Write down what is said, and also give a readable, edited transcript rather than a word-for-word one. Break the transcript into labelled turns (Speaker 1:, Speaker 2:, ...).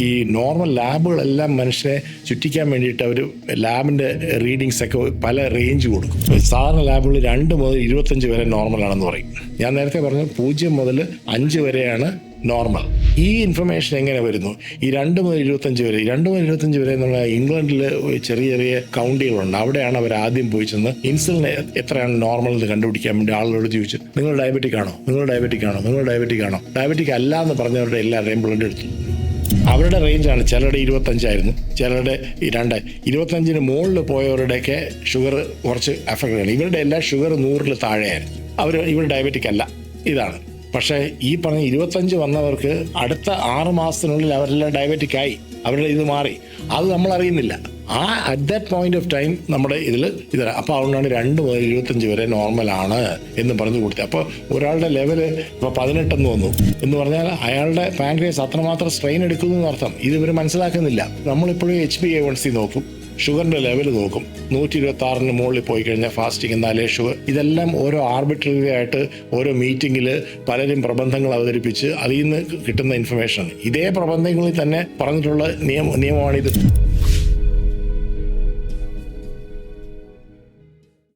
Speaker 1: ഈ നോർമൽ ലാബുകളെല്ലാം മനുഷ്യനെ ചുറ്റിക്കാൻ വേണ്ടിയിട്ട് അവർ ലാബിൻ്റെ റീഡിങ്സ് ഒക്കെ പല റേഞ്ച് കൊടുക്കും. സാധാരണ ലാബുകൾ 2 മുതൽ 25 വരെ നോർമലാണെന്ന് പറയും. ഞാൻ നേരത്തെ പറഞ്ഞു 0 മുതൽ 5 വരെയാണ് നോർമൽ. ഈ ഇൻഫർമേഷൻ എങ്ങനെ വരുന്നു? ഈ 2 മുതൽ 25 വരെ 2 മുതൽ 25 വരെ എന്നുള്ള ഇംഗ്ലണ്ടിൽ ചെറിയ ചെറിയ കൗണ്ടികളുണ്ട്. അവിടെയാണ് അവർ ആദ്യം പോയി ചെന്ന് ഇൻസുലിൻ എത്രയാണ് നോർമൽ എന്ന് കണ്ടുപിടിക്കാൻ വേണ്ടി ആളുകളോട് ചോദിച്ചു, നിങ്ങൾ ഡയബറ്റിക് ആണോ, നിങ്ങൾ ഡയബറ്റിക് ആണോ, നിങ്ങൾ ഡയബറ്റിക് ആണോ? ഡയബറ്റിക് അല്ല എന്ന് പറഞ്ഞവരുടെ എല്ലാവരുടെയും ബ്ലഡ് എടുത്തു. അവരുടെ റേഞ്ചാണ്. ചിലരുടെ 25 ചിലരുടെ 25 മുകളിൽ പോയവരുടെയൊക്കെ ഷുഗർ കുറച്ച് അഫക്റ്റ് ആണ്. ഇവരുടെ എല്ലാ ഷുഗർ 100 താഴെയായിരുന്നു. ഇവർ ഡയബറ്റിക് അല്ല. ഇതാണ്. പക്ഷേ ഈ പറഞ്ഞ 25 വന്നവർക്ക് അടുത്ത 6 മാസത്തിനുള്ളിൽ അവരെല്ലാം ഡയബറ്റിക് ആയി. അവരുടെ ഇത് മാറി. അത് നമ്മൾ അറിയുന്നില്ല. At that point of time നമ്മുടെ ഇതാണ്. അപ്പോൾ അതുകൊണ്ടാണ് 2 മുതൽ 25 വരെ നോർമലാണ് എന്ന് പറഞ്ഞു കൊടുത്തത്. അപ്പോൾ ഒരാളുടെ ലെവല് ഇപ്പോൾ 18 വന്നു എന്ന് പറഞ്ഞാൽ അയാളുടെ പാൻക്രിയാസ് അത്രമാത്രം സ്ട്രെയിൻ എടുക്കുന്നു എന്നർത്ഥം. ഇത് ഇവർ മനസ്സിലാക്കുന്നില്ല. നമ്മളിപ്പോഴും HbA1c നോക്കും, ഷുഗറിൻ്റെ ലെവൽ നോക്കും. 126 മുകളിൽ പോയി കഴിഞ്ഞാൽ ഫാസ്റ്റിംഗ്, എന്നാലേ ഷുഗർ. ഇതെല്ലാം ഓരോ ആർബിട്രറി ആയിട്ട് ഓരോ മീറ്റിങ്ങിൽ പലരും പ്രബന്ധങ്ങൾ അവതരിപ്പിച്ച് അതിൽ നിന്ന് കിട്ടുന്ന ഇൻഫർമേഷൻ. ഇതേ പ്രബന്ധങ്ങളിൽ തന്നെ പറഞ്ഞിട്ടുള്ള നിയമമാണിത്.